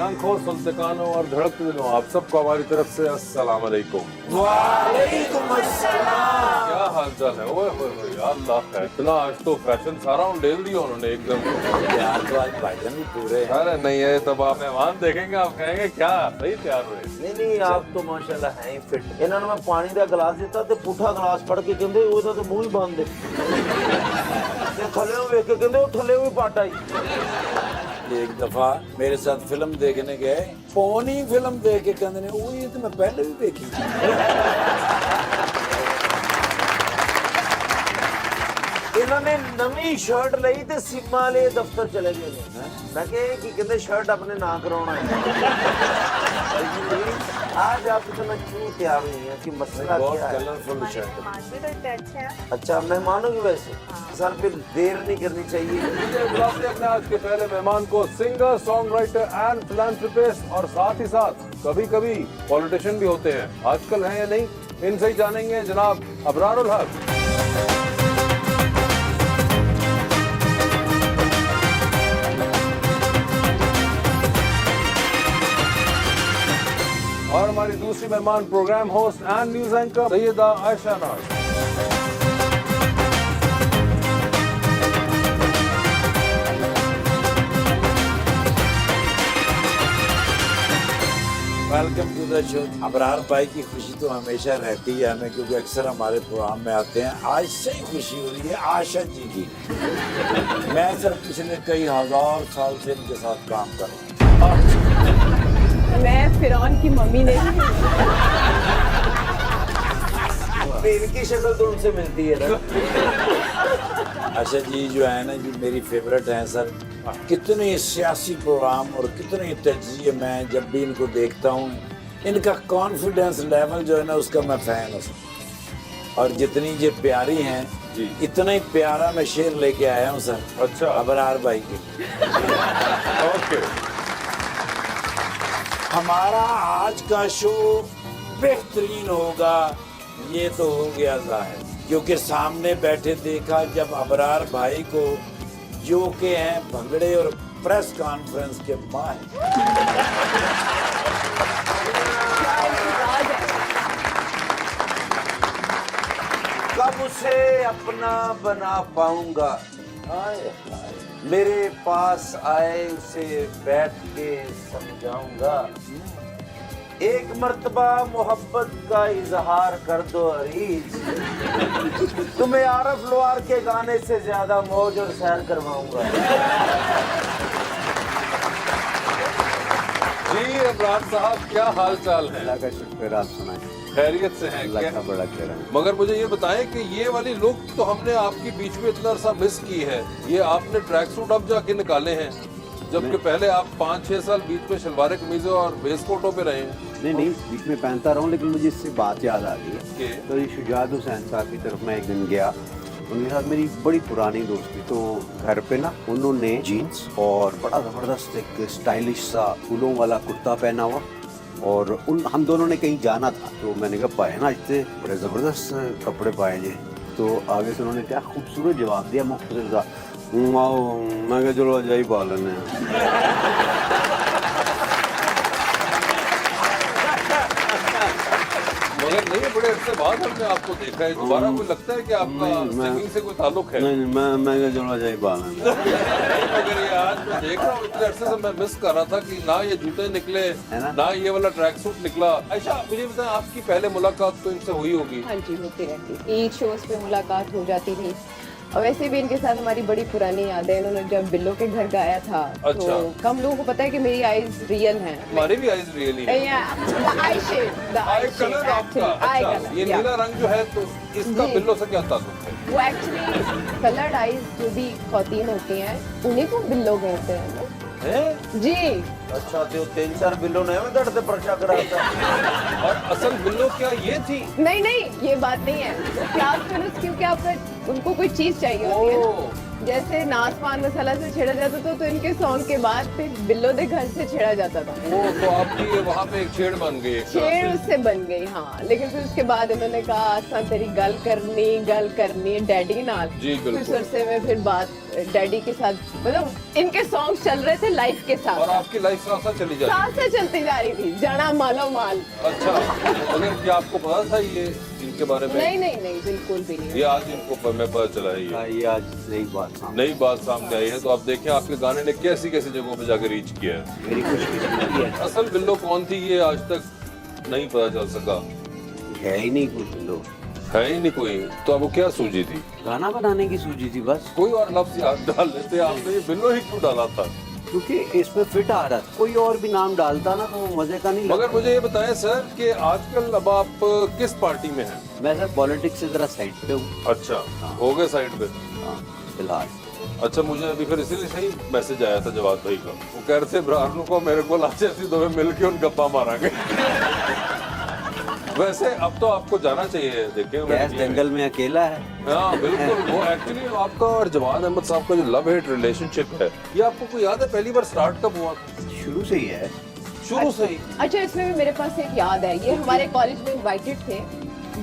आंखों, सुल्तानों और धड़कते दिलों, आप सबको हमारी तरफ से अस्सलाम वालेकुम। वालेकुम अस्सलाम। क्या हाल चाल है? ओए होए होए, या अल्लाह है, इतना आज तो फैशन सारा उंडेल दिया उन्होंने एकदम। यार तो आज भाईजान भी पूरे हैं। अरे नहीं है, तब आप मेहमान देखेंगे, आप कहेंगे क्या सही तैयार हुए। नहीं आप तो माशाल्लाह हैं ही फिट। इन्होंने मैं पानी का गिलास दिता ते पुठा गिलास फड़ के कहंदे ओदा तो मुंह ही बंद है ते थले वेख के कहंदे ओ थले भी पाटा ही। एक दफा मेरे साथ फिल्म देखने गए, पौनी फिल्म देख के कहंदे ने ओ ये तो मैं पहले भी देखी। इन्होंने नवी शर्ट ली ते सीमा वाले दफ्तर चले गए ने। मैं कहे कि कहते शर्ट अपने ना कराना है। आज आप इतना क्यों तैयार नहीं है कि मसला क्या है? Colourful shirt. अच्छा मेहमानों की वजह से सर फिर देर नहीं करनी चाहिए। बुलाते अपने आज के पहले मेहमान को, singer, song writer and philanthropist, और साथ ही साथ कभी कभी पॉलिटिशियन भी होते हैं। आजकल हैं या नहीं, इनसे ही जानेंगे जनाब अबरारुल हक। और हमारी दूसरी मेहमान, program host and news anchor Syeda Ayesha Naaz. Welcome to the show. Abrar भाई की खुशी तो हमेशा रहती है हमें, क्योंकि अक्सर हमारे प्रोग्राम में आते हैं। आज से खुशी हो रही है आशा जी की। मैं सर पिछले कई हजार साल से इनके साथ काम कर रहा हूँ। मैं फिरौन की मम्मी नहीं हूँ। इनकी शक्ल तो उनसे मिलती है ना। आशा जी जो है ना, जो मेरी फेवरेट हैं सर। कितने सियासी प्रोग्राम और कितने तजिए, मैं जब भी इनको देखता हूँ, इनका कॉन्फिडेंस लेवल जो है ना, उसका मैं फैन हूँ। और जितनी ये प्यारी हैं, इतना ही प्यारा मैं शेर लेके आया हूँ सर। अच्छा, अबरार भाई की। ओके। हमारा आज का शो बेहतरीन होगा, ये तो हो गया जाहिर, क्योंकि सामने बैठे देखा जब अबरार भाई को, जो के हैं भंगड़े और प्रेस कॉन्फ्रेंस के माहिर। कब उसे अपना बना पाऊंगा, मेरे पास आए उसे बैठ के समझाऊंगा। एक मर्तबा मोहब्बत का इजहार कर दो अरीज, तुम्हें आरफ लोहार के गाने से ज्यादा मौज और सैर करवाऊंगा। जी अबरार साहब, क्या हाल चाल है? अल्लाह का शुक्र, आप सुनाएं। खैरियत से हैं? अल्लाह का बड़ा करम। मगर मुझे ये बताएं कि ये वाली लुक तो हमने आपकी बीच में इतना अरसा मिस की है। ये आपने ट्रैक सूट अब जाके निकाले हैं, जबकि पहले आप 5-6 साल बीच में शलवार कमीजों और बेस कोटों पे रहे हैं। नहीं बीच में पहनता रहा हूँ, लेकिन मुझे इससे बात याद आ गई है। कि? तो ये शुजात हुसैन साहब की तरफ मैं एक दिन गया, उनके साथ मेरी बड़ी पुरानी दोस्ती। तो घर पे ना उन्होंने जीन्स और बड़ा ज़बरदस्त एक स्टाइलिश सा फूलों वाला कुर्ता पहना हुआ, और हम दोनों ने कहीं जाना था। तो मैंने कहा पाए ना इतने बड़े ज़बरदस्त कपड़े पाए जे। तो आगे से उन्होंने क्या खूबसूरत जवाब दिया, मुख्तसर सा, मैं कहा चलो अजाई पालन है। मगर नहीं, बड़े अरसे बाद हमने आपको देखा है। दोबारा कोई लगता है कि आपका सिंगिंग से कोई ताल्लुक है? नहीं मैं कहा चलो अजाई पालन है। मगर ये आज मैं देख रहा हूँ, इतने अरसे से मैं मिस कर रहा था कि ना ये जूते निकले, ना ये वाला ट्रैक सूट निकला। आयशा, मुझे बताएं, आपकी पहले मुलाकात तो इनसे हुई होगी? हाँ जी, होती रहती। ईद शोज पे मुलाकात हो जाती थी, और वैसे भी इनके साथ हमारी बड़ी पुरानी याद है। इन्होंने जब बिल्लो के घर गाया था, अच्छा। तो कम लोगों को पता है कि मेरी आईज रियल हैं। हमारी भी आईज रियली है। आई कलर आपका, अच्छा, ये नीला रंग जो है, तो इसका बिल्लो से क्या ताल्लुक है? वो एक्चुअली कलर्ड आईज जो भी खौतीन होती हैं, उन्हीं को बिल्लो कहते हैं ना जी। अच्छा, तो 3-4 बिल्लो ने में दर्द पर्चा कराता। और असल बिल्लो क्या ये थी? नहीं ये बात नहीं है। क्लास में क्योंकि आपका उनको कोई चीज चाहिए होती है ना। जैसे नाच पान मसाला से छेड़ा जाता था, तो इनके सॉन्ग के बाद फिर बिल्लो दे घर से छेड़ा जाता था। वो तो आपकी वहाँ पे एक छेड़ बन गई एक तरह छेड़ से। उससे बन गई, हाँ। लेकिन फिर उसके बाद इन्होंने कहा आसा तेरी गल करनी डैडी नाल। जी, बिल्कुल। फिर सरसे में फिर बात डैडी के साथ, मतलब इनके सॉन्ग चल रहे थे लाइफ के साथ, और आपकी लाइफ साथ साथ चली जाती साथ से चलती जा रही थी, जाना मालो माल। अच्छा, अगर क्या आपको पता था ये इनके बारे में? नहीं बिल्कुल भी नहीं। ये आज इनको मैं पता चला है ये ये आज नई बात सामने आई है। तो आप देखें आपके गाने ने कैसी कैसी जगहों पे जाकर रीच किया है। मेरी खुशकिस्मती है। असल बिल्लो कौन थी ये आज तक नहीं पता चल सका, है ही नहीं कुछ लोग, है ही नहीं कोई। तो आपको क्या सूझी थी? गाना बनाने की सूझी थी बस, कोई और लफ्ज याद डाल लेते, आपने ये बिल्लो ही क्यों डाला था? क्योंकि इसमें फिट आ रहा था। कोई और भी नाम डालता ना तो मजे का नहीं लगता। मगर मुझे ये बताएं सर कि आजकल अब आप किस पार्टी में हैं? मैं सर पॉलिटिक्स से जरा साइड पे हूँ। अच्छा, हो गए साइड पे। हाँ, फिलहाल। अच्छा, मुझे अभी फिर इसीलिए सही मैसेज आया था जवाब भाई का। वो कह रहे थे ब्राह्मणों को मेरे को लाचे ऐसी दो मिल के उन गप्पा मारेंगे। वैसे अब तो आपको जाना चाहिए, देखिए गैस जंगल में अकेला है। हाँ बिल्कुल। वो एक्चुअली आपका और जवान अहमद साहब का जो लव हेट रिलेशनशिप है, ये आपको कोई याद है पहली बार स्टार्ट कब हुआ? शुरू से ही है। शुरू से ही? अच्छा, इसमें भी मेरे पास एक याद है, ये हमारे कॉलेज में इनवाइटेड थे,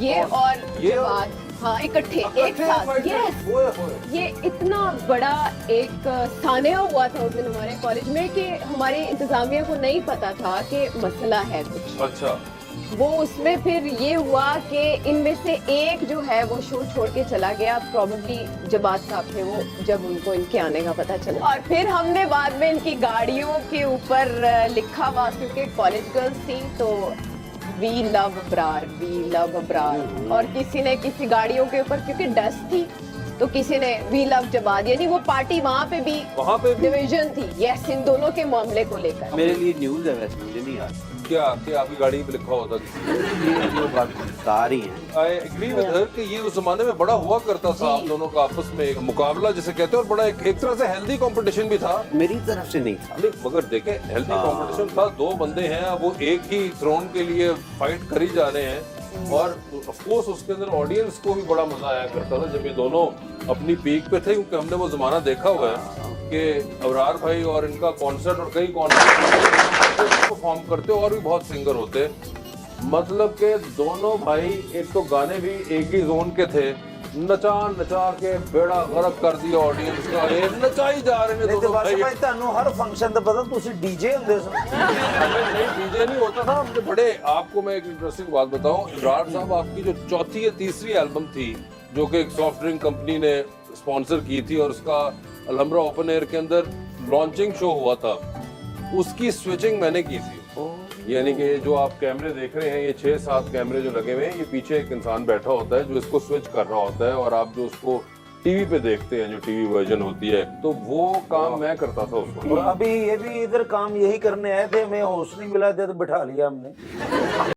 ये और जवान, हाँ इकट्ठे एक साथ। यस, ये इतना बड़ा एक सानिया हुआ था उस दिन हमारे कॉलेज में कि हमारी इंतजामिया को नहीं पता था कि मसला है कुछ। अच्छा, वो उसमें फिर ये हुआ कि इनमें से एक जो है वो शो छोड़ के चला गया, प्रॉब्ली जबात साहब थे वो, जब उनको इनके आने का पता चला। और फिर हमने बाद में इनकी गाड़ियों के ऊपर लिखा हुआ, क्योंकि कॉलेज गर्ल्स थी, तो वी लव अब्रार। और किसी ने किसी गाड़ियों के ऊपर, क्योंकि डस्ट थी, तो किसी ने वी लव जबात, यानी वो पार्टी वहाँ पे भी डिवीजन थी। यस, इन दोनों के मामले को लेकर। मेरे लिए न्यूज है, वैसे मुझे नहीं याद क्या आपकी गाड़ी पे लिखा होता किसी? ये जो बात बता रही हैं। आई एग्री विद हर कि ये उस जमाने में बड़ा हुआ करता था आप दोनों का आपस में एक मुकाबला जिसे कहते हैं, और बड़ा एक तरह से हेल्दी कंपटीशन भी था। मेरी तरफ से नहीं था। नहीं, मगर देखें हेल्दी कंपटीशन था। दो बंदे हैं, वो एक ही थ्रोन के लिए फाइट करी जा रहे हैं, और ऑफ कोर्स उसके अंदर ऑडियंस को भी बड़ा मजा आया करता था जब ये दोनों अपनी पीक पे थे, क्योंकि हमने वो जमाना देखा हुआ है कि अबरार भाई और इनका कॉन्सर्ट और कई कॉन्सर्ट परफॉर्म करते, और भी बहुत सिंगर होते, मतलब के दोनों भाई एक तो गाने भी एक ही जोन के थे, नचा के बेड़ा गर्क कर दिया ऑडियंस का, ये नचाई जा रहे हैं दोनों भाई। भाई तानू हर फंक्शन दा पता तुसी डीजे हुंदे सो। नहीं, डीजे नहीं होता था हमने बड़े। आपको मैं एक इंटरेस्टिंग बात बताऊं, इमरान साहब आपकी जो चौथी या तीसरी एल्बम थी, जो कि एक सॉफ्ट ड्रिंक कंपनी ने स्पॉन्सर की थी, और उसका अलहम्बरा ओपन एयर के अंदर लॉन्चिंग शो हुआ था, उसकी स्विचिंग मैंने की थी। यानी कि जो आप कैमरे देख रहे हैं, ये 6-7 कैमरे जो लगे हुए हैं, ये पीछे एक इंसान बैठा होता है जो इसको स्विच कर रहा होता है, और आप जो उसको टीवी पे देखते हैं, जो टीवी वर्जन होती है, तो वो काम मैं करता था उसको। और अभी ये भी इधर काम यही करने आए थे, हमें होस्ट नहीं मिला था तो बिठा लिया हमने।